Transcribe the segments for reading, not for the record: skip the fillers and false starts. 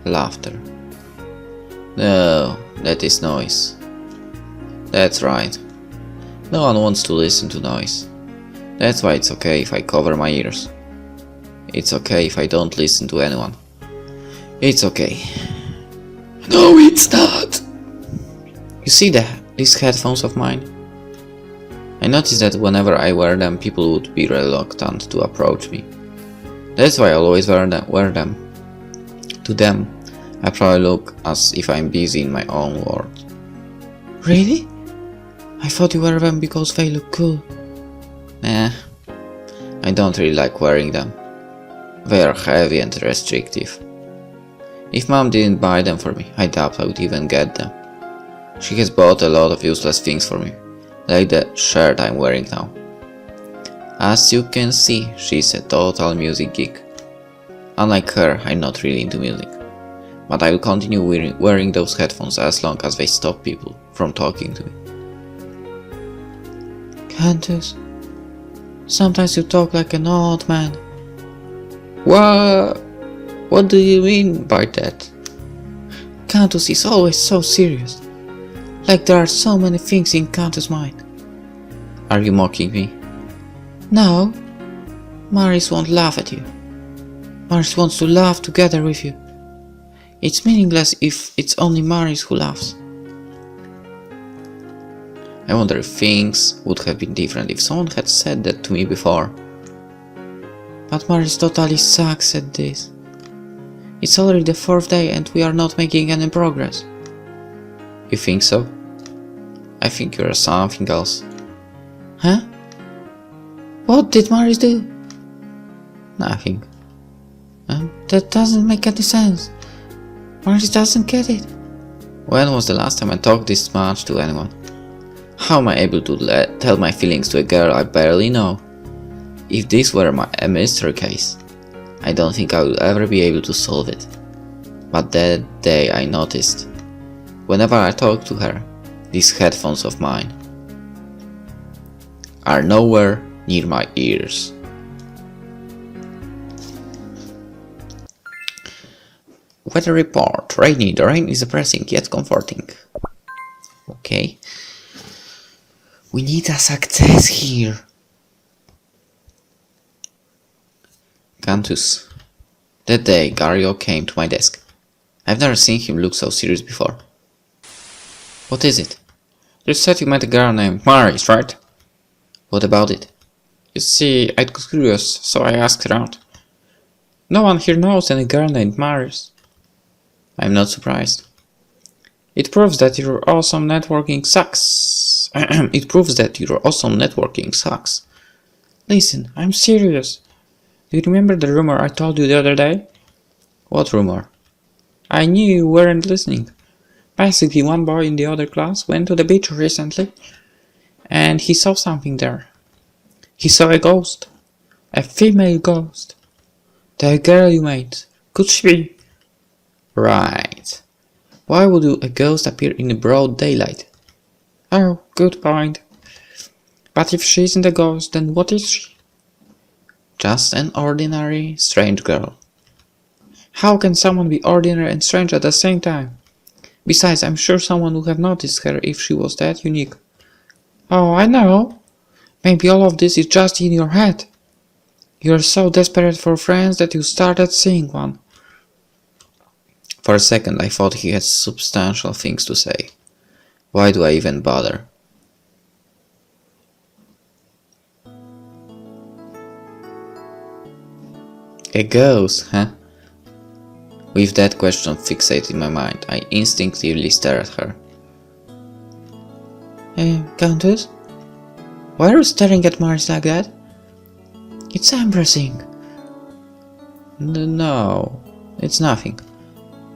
Laughter. No, that is noise. That's right. No one wants to listen to noise. That's why it's okay if I cover my ears. It's okay if I don't listen to anyone. It's okay. No, it's not! You see these headphones of mine? I noticed that whenever I wear them, people would be reluctant to approach me. That's why I always wear them. To them, I probably look as if I'm busy in my own world. Really? I thought you wear them because they look cool. Nah, I don't really like wearing them. They are heavy and restrictive. If Mom didn't buy them for me, I doubt I would even get them. She has bought a lot of useless things for me, like the shirt I'm wearing now. As you can see, she's a total music geek. Unlike her, I'm not really into music, but I will continue wearing those headphones as long as they stop people from talking to me. Cantus, sometimes you talk like an old man. What do you mean by that? Cantus is always so serious. Like there are so many things in Cantus' mind. Are you mocking me? No. Maris won't laugh at you. Maris wants to laugh together with you. It's meaningless if it's only Maris who laughs. I wonder if things would have been different if someone had said that to me before. But Maris totally sucks at this. It's already the 4th day and we are not making any progress. You think so? I think you're something else. Huh? What did Maris do? Nothing. That doesn't make any sense. Maris doesn't get it. When was the last time I talked this much to anyone? How am I able to tell my feelings to a girl I barely know? If this were a mystery case, I don't think I will ever be able to solve it. But that day I noticed, whenever I talk to her, these headphones of mine are nowhere near my ears. Weather report. Rainy. The rain is depressing yet comforting. Okay. We need a success here. Cantus. That day, Gario came to my desk. I've never seen him look so serious before. What is it? You said you met a girl named Maris, right? What about it? You see, I got curious, so I asked her out. No one here knows any girl named Maris. I'm not surprised. It proves that your awesome networking sucks. It proves that your awesome networking sucks. Listen, I'm serious. Do you remember the rumor I told you the other day? What rumor? I knew you weren't listening. Basically, one boy in the other class went to the beach recently, and he saw something there. He saw a ghost. A female ghost. The girl you made. Could she be? Right. Why would a ghost appear in the broad daylight? Oh, good point. But if she isn't a ghost, then what is she? Just an ordinary, strange girl. How can someone be ordinary and strange at the same time? Besides, I'm sure someone would have noticed her if she was that unique. Oh, I know. Maybe all of this is just in your head. You're so desperate for friends that you started seeing one. For a second I thought he had substantial things to say. Why do I even bother? A ghost, huh? With that question fixated in my mind, I instinctively stared at her. Cantus? Why are you staring at Maris like that? It's embarrassing. No, it's nothing.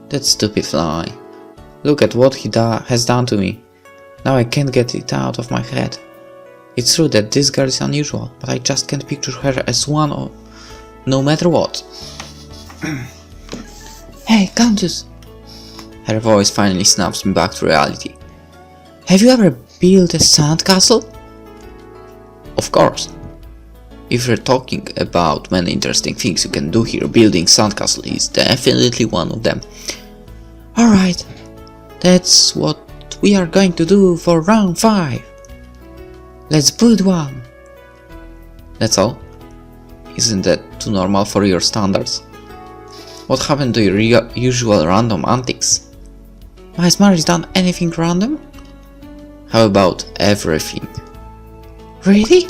That stupid fly. Look at what he has done to me. Now I can't get it out of my head. It's true that this girl is unusual, but I just can't picture her as one of... no matter what. Hey, Cantus! Her voice finally snaps me back to reality. Have you ever built a sandcastle? Of course. If you're talking about many interesting things you can do here, building sandcastle is definitely one of them. Alright, that's what we are going to do for round 5. Let's build one. That's all? Isn't that too normal for your standards? What happened to your usual random antics? Has Maris done anything random? How about everything? Really?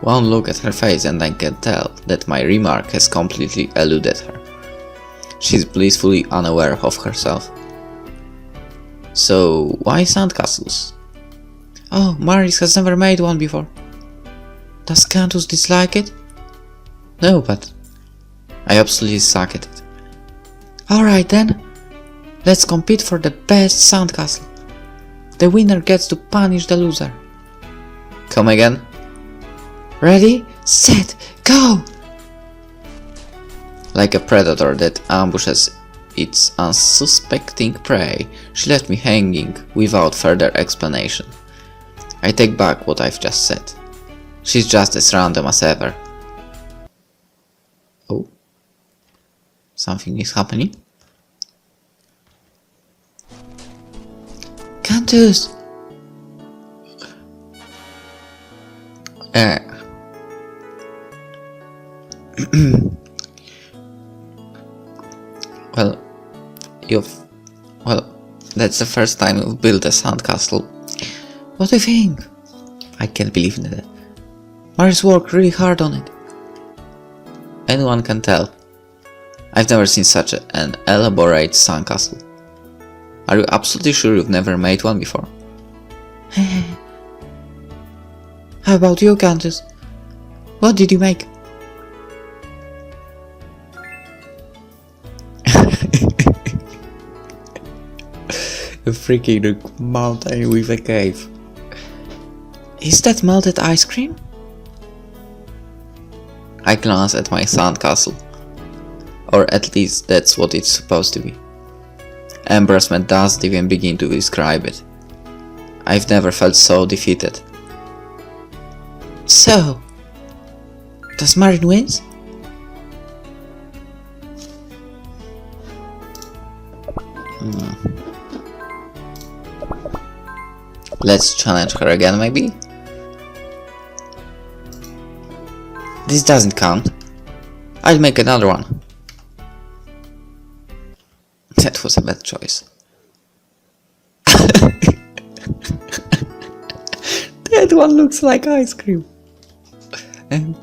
One look at her face and I can tell that my remark has completely eluded her. She's blissfully unaware of herself. So, why sandcastles? Oh, Maris has never made one before. Does Cantus dislike it? No, but I absolutely suck at it. Alright then, let's compete for the best sandcastle. The winner gets to punish the loser. Come again? Ready, set, go! Like a predator that ambushes its unsuspecting prey, she left me hanging without further explanation. I take back what I've just said. She's just as random as ever. Oh? Something is happening? Cantus! Well, that's the first time you've built a sandcastle. What do you think? I can't believe that. Maris worked really hard on it. Anyone can tell. I've never seen such an elaborate sandcastle. Are you absolutely sure you've never made one before? How about you, Cantus? What did you make? A freaking mountain with a cave. Is that melted ice cream? I glance at my sandcastle. Or at least that's what it's supposed to be. Embarrassment doesn't even begin to describe it. I've never felt so defeated. So, does Marin wins? Let's challenge her again, maybe? This doesn't count. I'll make another one. That was a bad choice. That one looks like ice cream.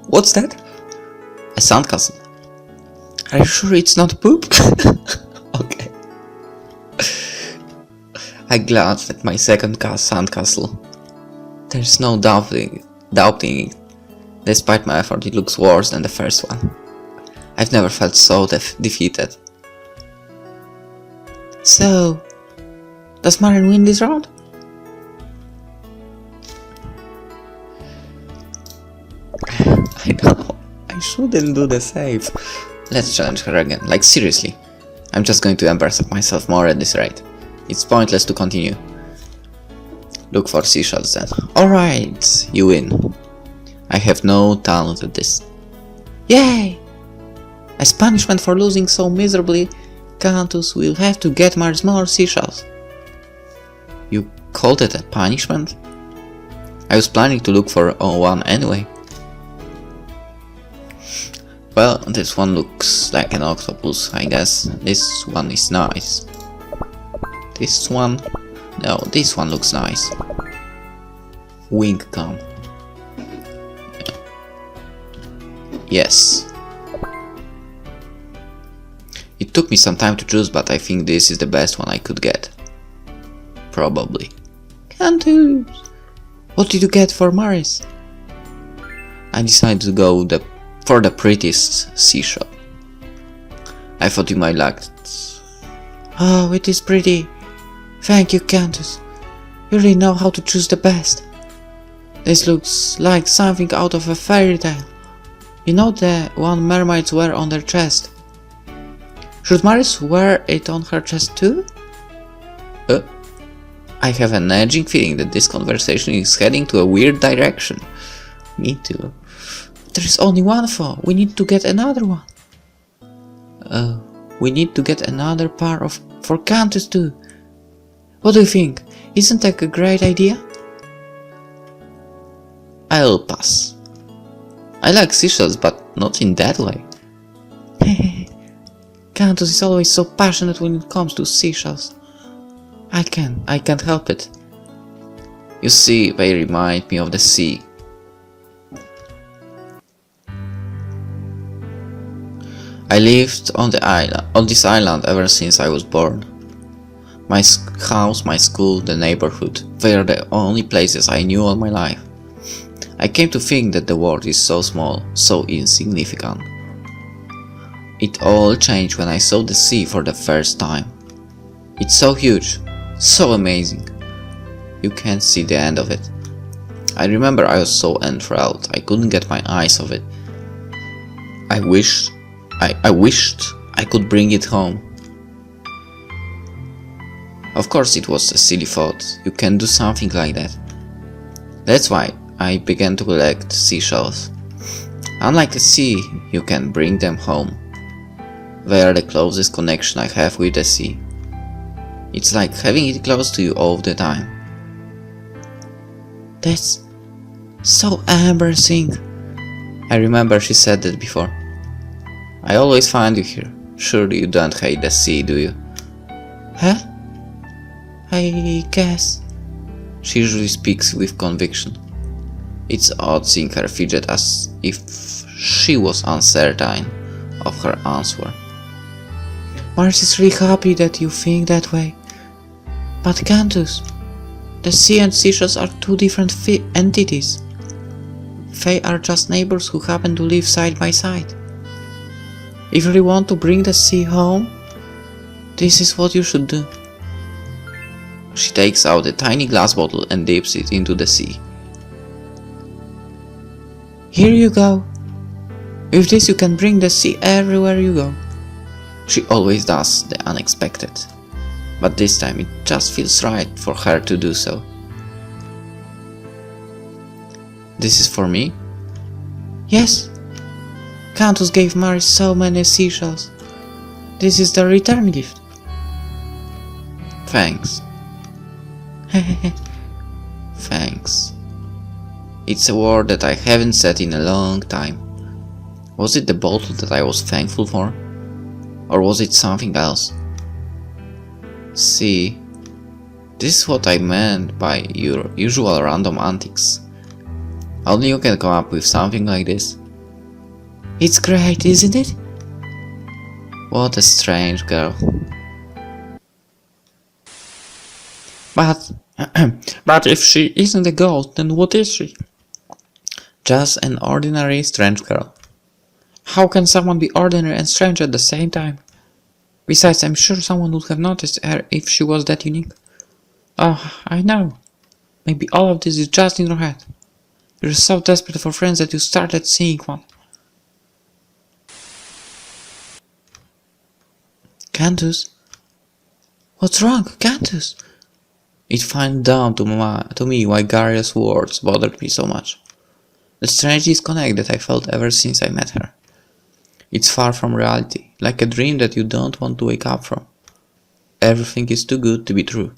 What's that? A sandcastle. Are you sure it's not poop? Okay. I glanced at my second sandcastle. There's no doubting it. Despite my effort, it looks worse than the first one. I've never felt so defeated. So, does Marin win this round? I know, I shouldn't do the save. Let's challenge her again, like seriously. I'm just going to embarrass myself more at this rate. It's pointless to continue. Look for seashells then. Alright, you win. I have no talent at this. Yay! As punishment for losing so miserably, Cantus will have to get Maris more seashells. You called it a punishment? I was planning to look for one anyway. Well, this one looks like an octopus, I guess. This one is nice. This one? No, this one looks nice. Wing gum. Yes. It took me some time to choose, but I think this is the best one I could get. Probably. Cantus! What did you get for Maris? I decided to go for the prettiest seashell. I thought you might like it. Oh, it is pretty. Thank you, Cantus. You really know how to choose the best. This looks like something out of a fairy tale. You know the one mermaids wear on their chest. Should Maris wear it on her chest too? I have an edging feeling that this conversation is heading to a weird direction. Me too. There is only one phone. We need to get another one. We need to get another pair for Cantus too. What do you think? Isn't that a great idea? I'll pass. I like seashells, but not in that way. Cantus is always so passionate when it comes to seashells. I can't help it. You see, they remind me of the sea. I lived on this island ever since I was born. My house, my school, the neighborhood, they are the only places I knew all my life. I came to think that the world is so small, so insignificant. It all changed when I saw the sea for the first time. It's so huge, so amazing. You can't see the end of it. I remember I was so enthralled, I couldn't get my eyes off it. I wished I could bring it home. Of course it was a silly thought, you can't do something like that. That's why I began to collect seashells. Unlike the sea, you can bring them home. They are the closest connection I have with the sea. It's like having it close to you all the time. That's so embarrassing. I remember she said that before. I always find you here. Surely you don't hate the sea, do you? Huh? I guess. She usually speaks with conviction. It's odd seeing her fidget as if she was uncertain of her answer. Mars is really happy that you think that way. But Cantus, the sea and seashells are two different entities. They are just neighbors who happen to live side by side. If you really want to bring the sea home, this is what you should do. She takes out a tiny glass bottle and dips it into the sea. Here you go. With this you can bring the sea everywhere you go. She always does the unexpected, but this time it just feels right for her to do so. This is for me? Yes. Cantus gave Mary so many seashells. This is the return gift. Thanks. Thanks. It's a word that I haven't said in a long time. Was it the bottle that I was thankful for? Or was it something else? See, this is what I meant by your usual random antics. Only you can come up with something like this. It's great, isn't it? What a strange girl. But if she isn't a ghost, then what is she? Just an ordinary strange girl. How can someone be ordinary and strange at the same time? Besides, I'm sure someone would have noticed her if she was that unique. Oh, I know. Maybe all of this is just in your head. You're so desperate for friends that you started seeing one. Cantus? What's wrong, Cantus? It finds down to me why Garria's words bothered me so much. The strange disconnect that I felt ever since I met her. It's far from reality, like a dream that you don't want to wake up from. Everything is too good to be true.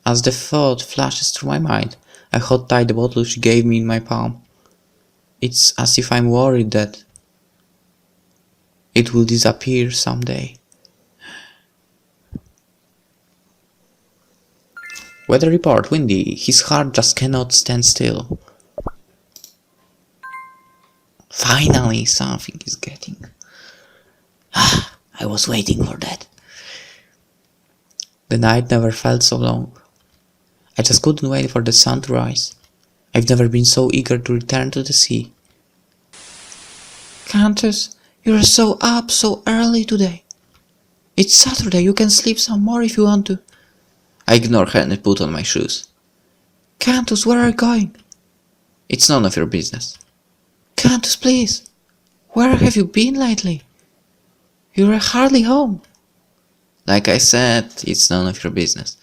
As the thought flashes through my mind, I hold tight the bottle she gave me in my palm. It's as if I'm worried that it will disappear someday. Weather report windy, his heart just cannot stand still. Finally, something is getting. I was waiting for that. The night never felt so long. I just couldn't wait for the sun to rise. I've never been so eager to return to the sea. Cantus, you're so up so early today. It's Saturday, you can sleep some more if you want to. I ignore her and put on my shoes. Cantus, where are you going? It's none of your business. Cantus, please. Where have you been lately? You're hardly home. Like I said, it's none of your business.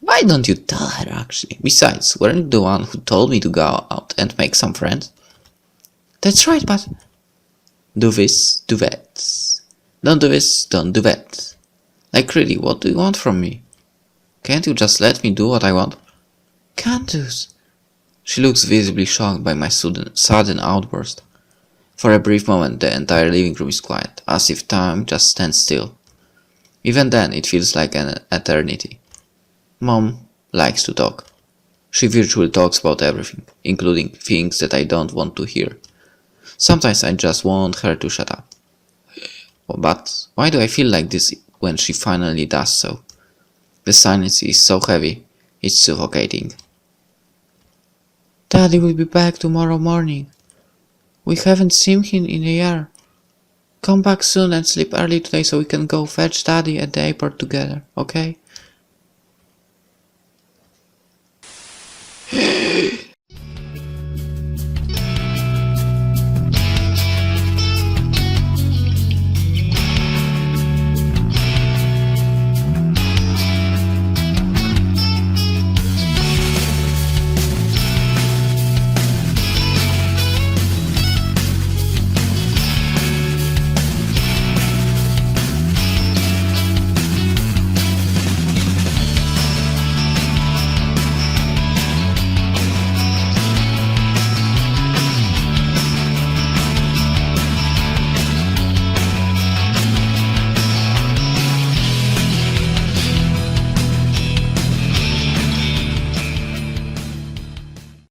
Why don't you tell her actually? Besides, weren't you the one who told me to go out and make some friends? That's right, but... Do this, do that. Don't do this, don't do that. Like really, what do you want from me? Can't you just let me do what I want? Cantus. She looks visibly shocked by my sudden outburst. For a brief moment the entire living room is quiet, as if time just stands still. Even then it feels like an eternity. Mom likes to talk. She virtually talks about everything, including things that I don't want to hear. Sometimes I just want her to shut up. But why do I feel like this when she finally does so? The silence is so heavy, it's suffocating. Daddy will be back tomorrow morning. We haven't seen him in a year. Come back soon and sleep early today so we can go fetch Daddy at the airport together, okay?